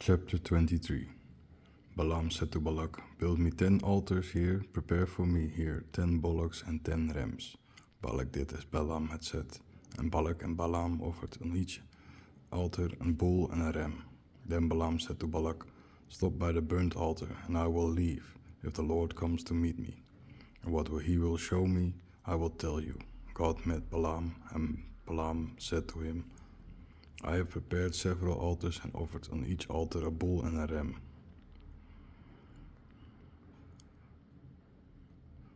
Chapter 23. Balaam said to Balak, "Build me 10 altars here, prepare for me here 10 bullocks and 10 rams." Balak did as Balaam had said, and Balak and Balaam offered on each altar a bull and a ram. Then Balaam said to Balak, "Stop by the burnt altar, and I will leave, if the Lord comes to meet me. And what he will show me, I will tell you." God met Balaam, and Balaam said to him, "I have prepared several altars and offered on each altar a bull and a ram."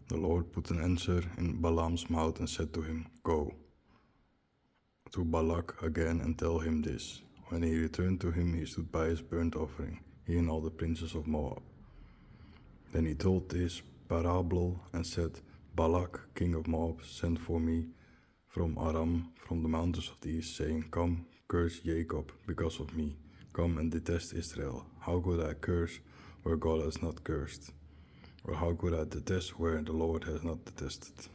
The Lord put an answer in Balaam's mouth and said to him, "Go to Balak again and tell him this." When he returned to him, he stood by his burnt offering, he and all the princes of Moab. Then he told this parable and said, "Balak, king of Moab, sent for me from Aram, from the mountains of the east, saying, 'Come, curse Jacob because of me. Come and detest Israel.' How could I curse where God has not cursed? Or how could I detest where the Lord has not detested?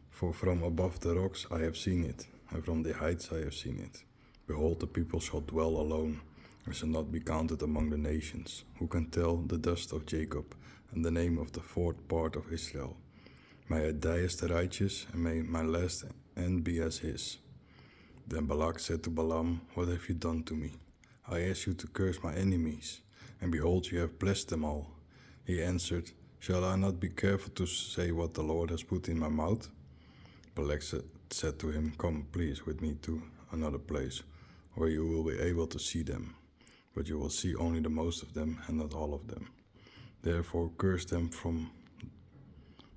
For from above the rocks I have seen it, and from the heights I have seen it. Behold, the people shall dwell alone, and shall not be counted among the nations. Who can tell the dust of Jacob, and the name of the fourth part of Israel? May I die as the righteous, and may my last end be as his." Then Balak said to Balaam, "What have you done to me? I asked you to curse my enemies, and behold, you have blessed them all." He answered, "Shall I not be careful to say what the Lord has put in my mouth?" Balak said to him, "Come, please, with me to another place, where you will be able to see them. But you will see only the most of them, and not all of them. Therefore curse them from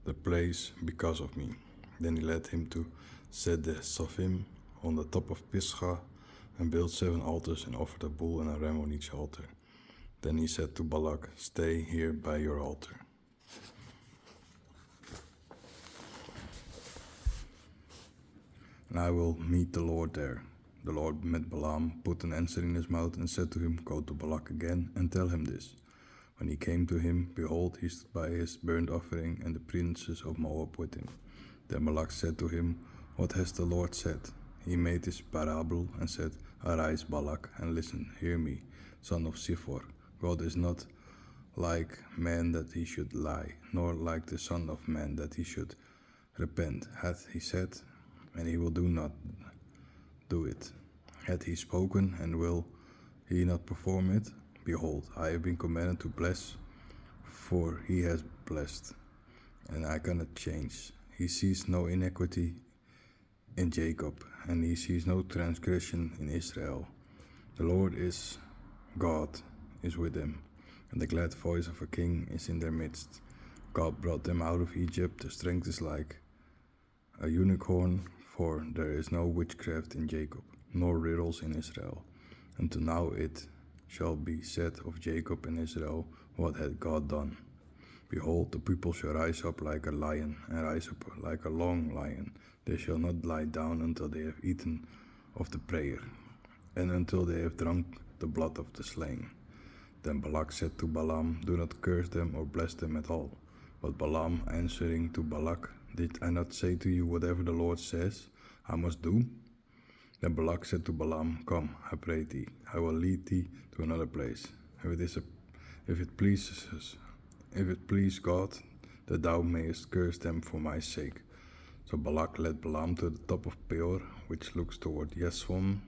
the place because of me." Then he led him to Sede-Sophim on the top of Pisgah, and built 7 altars, and offered a bull and a ram on each altar. Then he said to Balak, "Stay here by your altar." "And I will meet the Lord there." The Lord met Balaam, put an answer in his mouth, and said to him, "Go to Balak again, and tell him this." When he came to him, behold, he stood by his burnt offering, and the princes of Moab with him. Then Balak said to him, "What has the Lord said?" He made this parable, and said, "Arise, Balak, and listen, hear me, son of Ziphor. God is not like man that he should lie, nor like the son of man that he should repent. Hath he said, and he will not do it? Hath he spoken, and will he not perform it? Behold, I have been commanded to bless, for he has blessed, and I cannot change. He sees no iniquity in Jacob, and he sees no transgression in Israel. The Lord is God is with them, and the glad voice of a king is in their midst. God brought them out of Egypt. The strength is like a unicorn, for there is no witchcraft in Jacob, nor riddles in Israel. Until now it shall be said of Jacob and Israel, what hath God done? Behold, the people shall rise up like a lion, and rise up like a long lion. They shall not lie down until they have eaten of the prey, and until they have drunk the blood of the slain." Then Balak said to Balaam, "Do not curse them or bless them at all." But Balaam answering to Balak, "Did I not say to you, whatever the Lord says, I must do?" Then Balak said to Balaam, "Come, I pray thee, I will lead thee to another place. If it please God, that thou mayest curse them for my sake." So Balak led Balaam to the top of Peor, which looks toward Yeswam.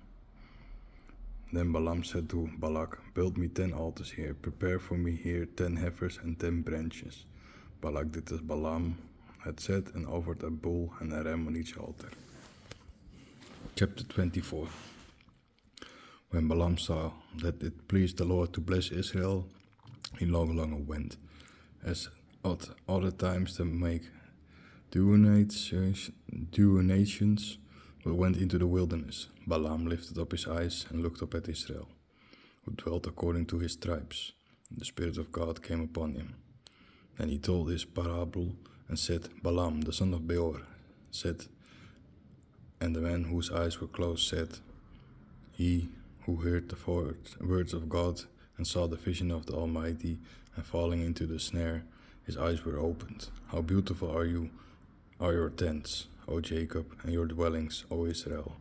Then Balaam said to Balak, "Build me 10 altars here, prepare for me here 10 heifers and 10 branches." Balak did as Balaam had said, and offered a bull and a ram on each altar. Chapter 24. When Balaam saw that it pleased the Lord to bless Israel, he no longer went, as at other times, to make divinations, but went into the wilderness. Balaam lifted up his eyes and looked up at Israel, who dwelt according to his tribes. The Spirit of God came upon him. Then he told his parable, and said, "Balaam, the son of Beor, said," and the man whose eyes were closed said, "He who heard the words of God, and saw the vision of the Almighty, and falling into the snare, his eyes were opened. How beautiful are your tents, O Jacob, and your dwellings, O Israel.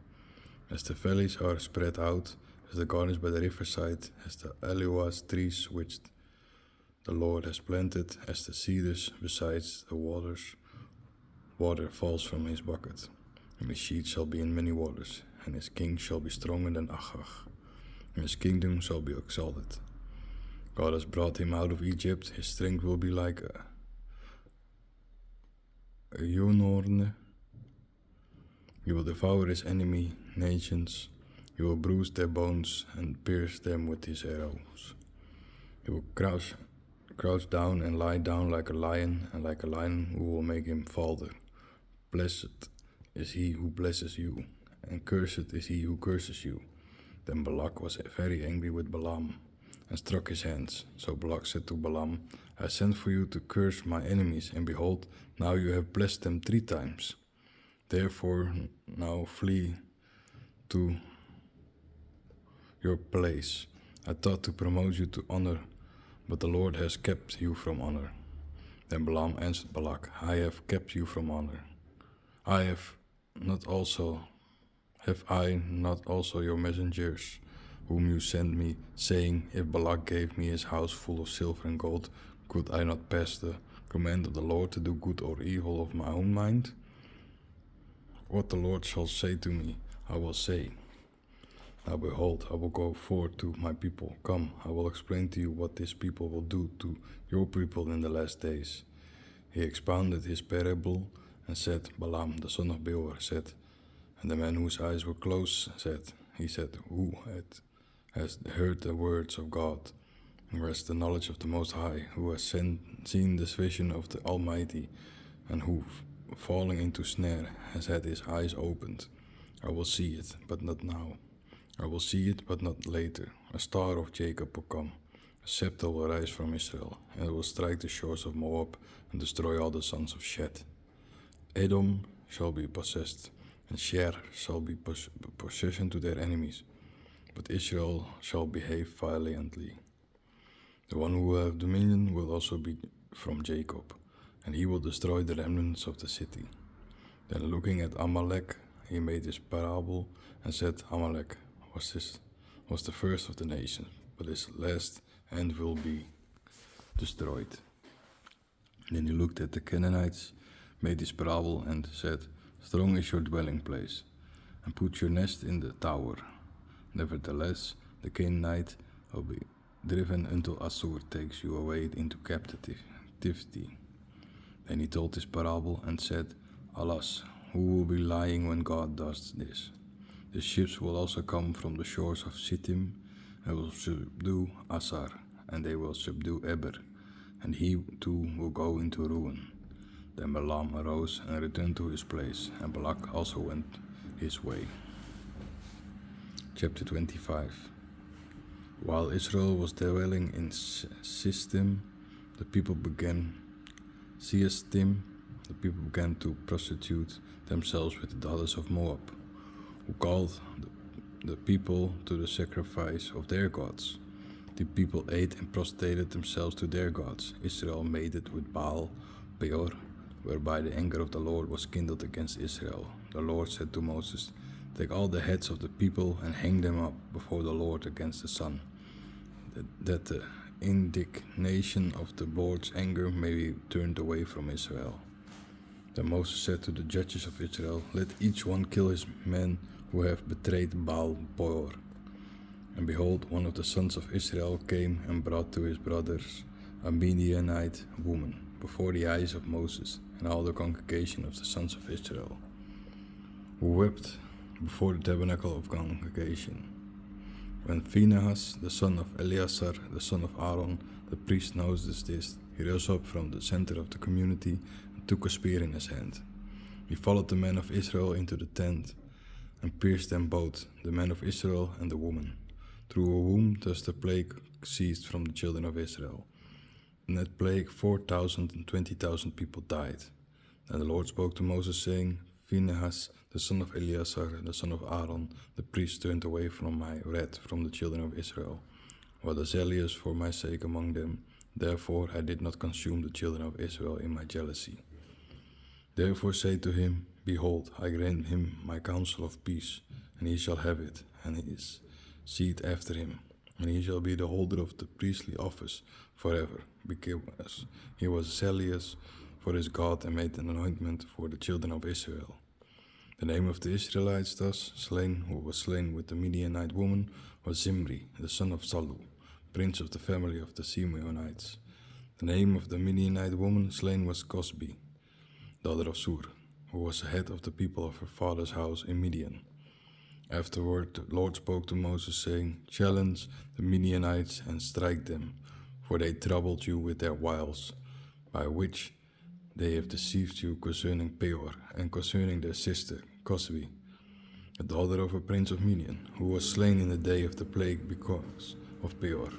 As the valleys are spread out, as the gardens by the riverside, as the aloes trees which the Lord has planted, as the cedars besides the waters. Water falls from his bucket, and his seat shall be in many waters, and his king shall be stronger than Agag, and his kingdom shall be exalted. God has brought him out of Egypt, his strength will be like a unicorn. He will devour his enemy nations, he will bruise their bones and pierce them with his arrows. He will crouch down and lie down like a lion, and like a lion who will make him falter. Blessed is he who blesses you, and cursed is he who curses you. Then Balak was very angry with Balaam, and struck his hands. So Balak said to Balaam, I sent for you to curse my enemies, and behold, now you have blessed them 3 times. Therefore now flee to your place. I thought to promote you to honor, but the Lord has kept you from honor. Then Balaam answered Balak, I have kept you from honor. Have I not also your messengers, whom you sent me, saying, if Balak gave me his house full of silver and gold, could I not pass the command of the Lord to do good or evil of my own mind? What the Lord shall say to me, I will say. Now behold, I will go forth to my people. Come, I will explain to you what this people will do to your people in the last days. He expounded his parable and said, Balaam, the son of Beor, said, and the man whose eyes were closed said, who has heard the words of God, who has the knowledge of the Most High, who has seen this vision of the Almighty, and who, falling into snare, has had his eyes opened. I will see it, but not now. I will see it, but not later. A star of Jacob will come. A scepter will rise from Israel, and it will strike the shores of Moab and destroy all the sons of Shed. Edom shall be possessed, and Seir shall be possession to their enemies, but Israel shall behave valiantly. The one who will have dominion will also be from Jacob, and he will destroy the remnants of the city. Then looking at Amalek, he made this parable and said, Amalek was the first of the nations, but his last end will be destroyed. Then he looked at the Canaanites, made this parable and said, strong is your dwelling place, and put your nest in the tower. Nevertheless, the Canaanite will be driven until Assur takes you away into captivity. Then he told this parable and said, alas, who will be lying when God does this? The ships will also come from the shores of Sittim, and will subdue Assar, and they will subdue Eber, and he too will go into ruin. Then Balaam arose and returned to his place, and Balak also went his way. Chapter 25. While Israel was dwelling in Sistim, the people began to prostitute themselves with the daughters of Moab, who called the people to the sacrifice of their gods. The people ate and prostrated themselves to their gods. Israel mated with Baal Peor, whereby the anger of the Lord was kindled against Israel. The Lord said to Moses, take all the heads of the people and hang them up before the Lord against the sun, that the indignation of the Lord's anger may be turned away from Israel. Then Moses said to the judges of Israel, let each one kill his men who have betrayed Baal Peor. And behold, one of the sons of Israel came and brought to his brothers a Midianite woman before the eyes of Moses and all the congregation of the sons of Israel, who wept before the tabernacle of congregation. When Phinehas, the son of Eleazar, the son of Aaron, the priest, noticed this, he rose up from the center of the community and took a spear in his hand. He followed the men of Israel into the tent and pierced them both, the men of Israel and the woman. Through a womb thus the plague ceased from the children of Israel. In that plague 4,000 and 20,000 people died. And the Lord spoke to Moses, saying, Phinehas, the son of Eleazar, the son of Aaron, the priest, turned away from my wrath from the children of Israel, was zealous for my sake among them. Therefore I did not consume the children of Israel in my jealousy. Therefore say to him, behold, I grant him my counsel of peace, and he shall have it, and his seed after him, and he shall be the holder of the priestly office forever, because he was zealous for his God and made an anointment for the children of Israel. The name of the Israelites thus slain, who was slain with the Midianite woman, was Zimri, the son of Salu, prince of the family of the Simeonites. The name of the Midianite woman slain was Cosbi, daughter of Sur, who was the head of the people of her father's house in Midian. Afterward the Lord spoke to Moses, saying, Challenge the Midianites and strike them, for they troubled you with their wiles, by which they have deceived you concerning Peor, and concerning their sister, Cosbi, the daughter of a prince of Midian, who was slain in the day of the plague because of Peor.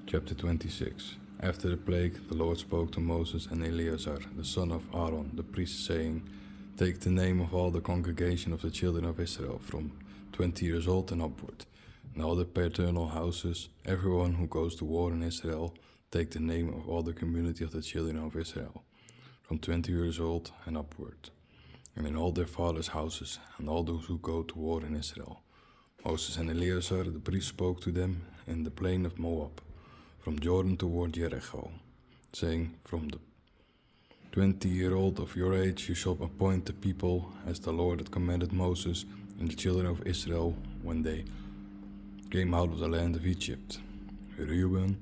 Chapter 26. After the plague, the Lord spoke to Moses and Eleazar, the son of Aaron, the priest, saying, Take the name of all the congregation of the children of Israel, from 20 years old and upward, and all the paternal houses, everyone who goes to war in Israel. Take the name of all the community of the children of Israel, from 20 years old and upward, and in all their fathers' houses, and all those who go to war in Israel. Moses and Eleazar the priest spoke to them in the plain of Moab, from Jordan toward Jericho, saying, From the 20-year-old of your age you shall appoint the people, as the Lord had commanded Moses and the children of Israel when they came out of the land of Egypt. Reuben,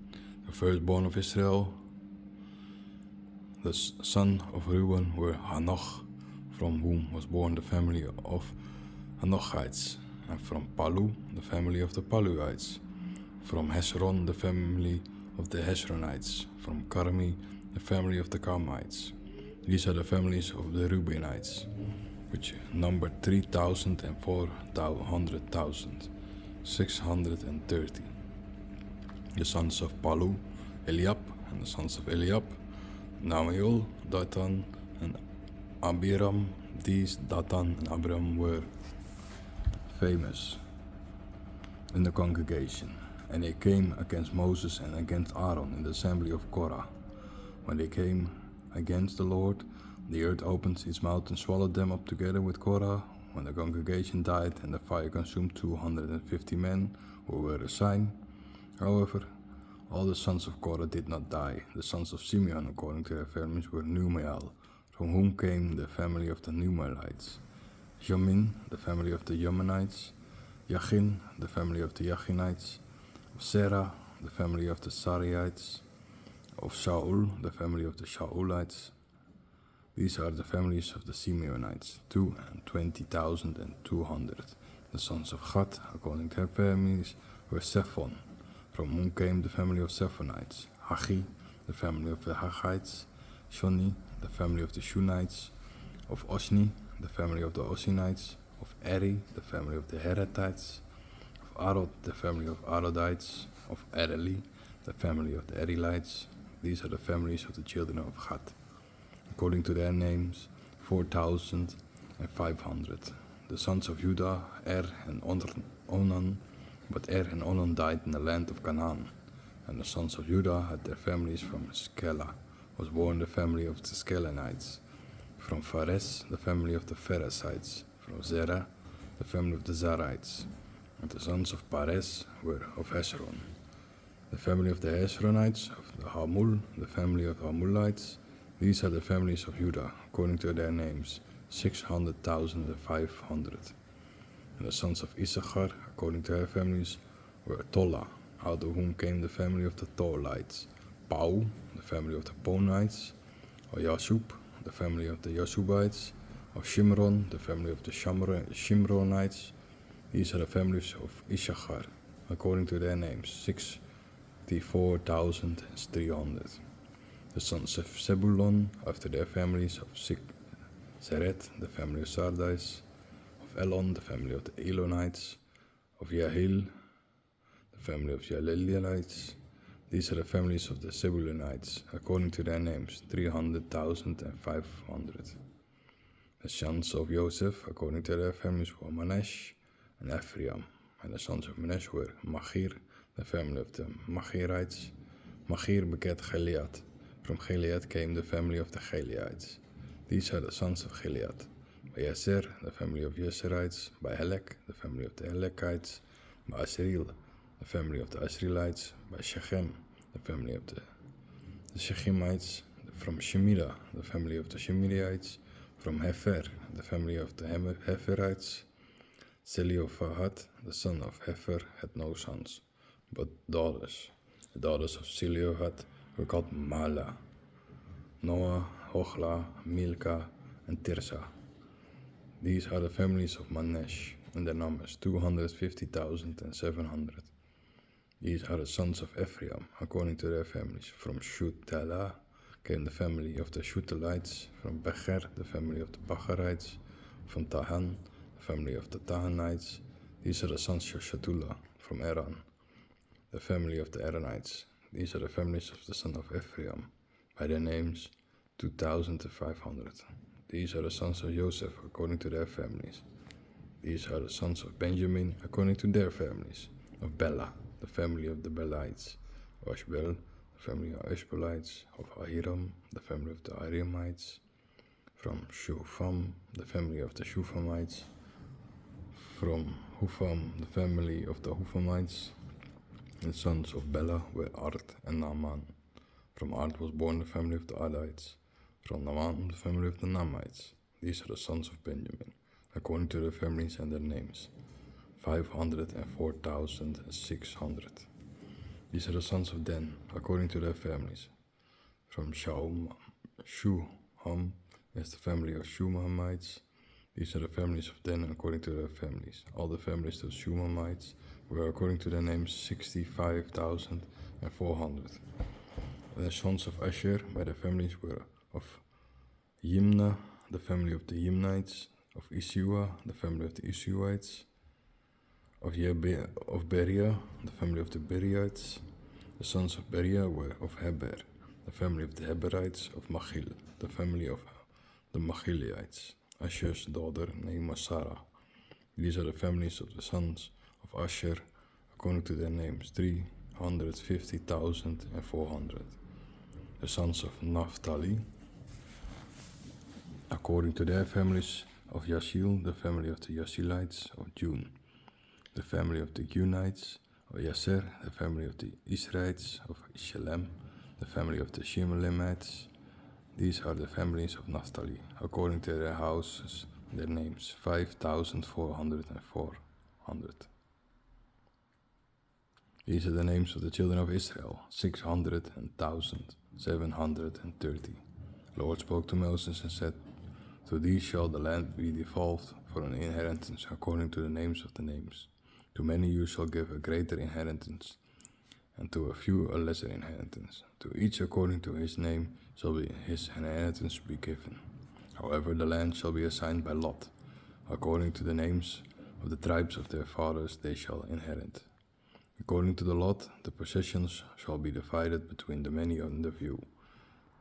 the firstborn of Israel. The son of Reuben were Hanoch, from whom was born the family of Hanochites, and from Palu, the family of the Paluites, from Hezron, the family of the Hezronites, from Carmi, the family of the Carmites. These are the families of the Reubenites, which numbered 3,000 and 400,000, 630. The sons of Palu, Eliab, and the sons of Eliab, Namiel, Dathan, and Abiram. These Dathan and Abiram were famous in the congregation, and they came against Moses and against Aaron in the assembly of Korah. When they came against the Lord, the earth opened its mouth and swallowed them up together with Korah. When the congregation died and the fire consumed 250 men who were a sign. However, all the sons of Korah did not die. The sons of Simeon, according to their families, were Numael, from whom came the family of the Numaelites, Jamin, the family of the Yamanites, Yachin, the family of the Yachinites, of Serah, the family of the Sariites, of Shaul, the family of the Shaulites. These are the families of the Simeonites, 22,200. The sons of Gad, according to their families, were Zephon, from whom came the family of Zephonites, Hagi, the family of the Hagites, Shoni, the family of the Shunites, of Osni, the family of the Osinites, of Eri, the family of the Heretites, of Arod, the family of Arodites, of Ereli, the family of the Erelites. These are the families of the children of Gad, according to their names, 4,500. The sons of Judah, and Onan, but and Onan died in the land of Canaan. And the sons of Judah had their families. From Skela was born the family of the Skelanites, from Phares the family of the Pharesites, from Zerah the family of the Zarites. And the sons of Pares were of Hezron, the family of the Hezronites, of the Hamul, the family of Hamulites. These are the families of Judah, according to their names, 600,500. And the sons of Issachar, according to their families, were Tola, out of whom came the family of the Tolites, Pau, the family of the Ponites, of Yashub, the family of the Yashubites, of Shimron, the family of the Shimronites. These are the families of Issachar, according to their names, 64,300. The sons of Zebulon, after their families, of Zeret, the family of Sardis, of Elon, the family of the Elonites, of Yahil, the family of Yaleelites. These are the families of the Zebulonites, according to their names, 300,500. The sons of Joseph, according to their families, were Manasseh and Ephraim. And the sons of Manasseh were Machir, the family of the Machirites. Machir begat Gilead. From Gilead came the family of the Gileadites. These are the sons of Gilead. By Yezer, the family of Yezerites. By Helek, the family of the Helekites. by Asriel, the family of the Asrielites; by Shechem, the family of the Shechemites; from Shemida, the family of the Shemidaites; from Hefer, the family of the Heferites. Zelophehad, the son of Hefer, had no sons, but daughters. The daughters of Zelophehad were called Mala, Noah, Hogla, Milcah, and Tirsa. These are the families of Manasseh, and their numbers 250,700. These are the sons of Ephraim, according to their families. From Shutelah came the family of the Shutelites; from Becher, the family of the Bacharites; from Tahan, the family of the Tahanites. These are the sons of Shatula; from Eran, the family of the Eranites. These are the families of the son of Ephraim, by their names 2,500. These are the sons of Joseph, according to their families. These are the sons of Benjamin, according to their families. Of Bela, the family of the Belites; of Ashbel, the family of Ashbelites; of Ahiram, the family of the Ahiramites; from Shufam, the family of the Shufamites; from Hufam, the family of the Hufamites. The sons of Bela were Ard and Naaman. From Ard was born the family of the Adites; from Naaman, the family of the Naamites. These are the sons of Benjamin, according to their families and their names, 504,600. These are the sons of Dan, according to their families. From Shuham is the family of Shumamites. These are the families of Dan, according to their families. All the families of Shumamites were, according to their names, 65,400. The sons of Asher by their families were of Yimna, the family of the Yimnites; of Isua, the family of the Isuites; of Beria, the family of the Beriites. The sons of Beria were of Heber, the family of the Heberites; of Machil, the family of the Machilites. Asher's daughter name was Sarah. These are the families of the sons of Asher, according to their names, 350,400. The sons of Naphtali, according to their families: of Yashil, the family of the Yashilites; of June, the family of the Junites; of Yasser, the family of the Israelites; of Shalem, the family of the Shemelemites. These are the families of Naphtali, according to their houses, their names, 5,400. These are the names of the children of Israel, 600,730. The Lord spoke to Moses and said, "To these shall the land be devolved for an inheritance, according to the names of the names. To many you shall give a greater inheritance, and to a few a lesser inheritance. To each according to his name shall his inheritance be given. However, the land shall be assigned by lot. According to the names of the tribes of their fathers they shall inherit. According to the lot, the possessions shall be divided between the many and the few.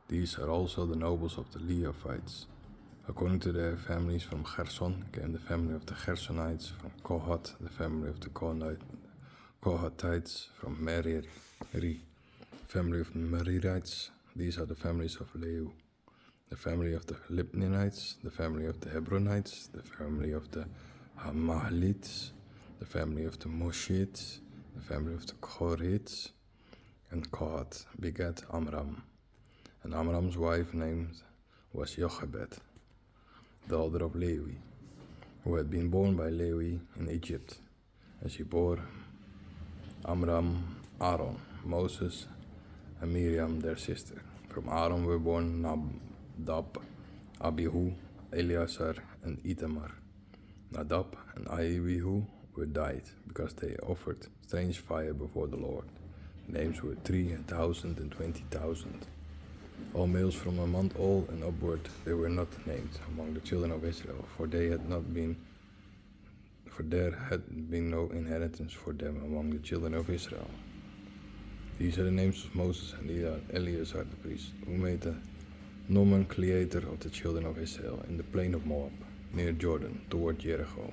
These are also the nobles of the Levites. According to their families, from Gerson came the family of the Gersonites; from Kohath, the family of the Kohathites; from Merari, the family of the Merarites. These are the families of Leu, the family of the Libnites; the family of the Hebronites; the family of the Hamahlites; the family of the Moshites; the family of the Korites. And Kohath begat Amram, and Amram's wife named was Jochebed, daughter of Levi, who had been born by Levi in Egypt. And she bore Amram Aaron, Moses, and Miriam their sister. From Aaron were born Nadab, Abihu, Eleazar, and Itamar. Nadab and Abihu were died, because they offered strange fire before the Lord. Names were 3,000 and 20,000. All males from a month old and upward, they were not named among the children of Israel, for there had been no inheritance for them among the children of Israel. These are the names of Moses and Eleazar the priest, who made the nomenclator of the children of Israel in the plain of Moab, near Jordan, toward Jericho.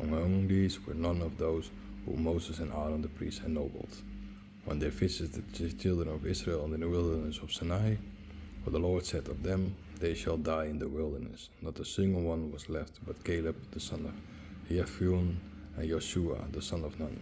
Among these were none of those whom Moses and Aaron the priest ennobled, when they visited the children of Israel in the wilderness of Sinai. For the Lord said of them, "They shall die in the wilderness. Not a single one was left, but Caleb the son of Jephunneh and Joshua the son of Nun."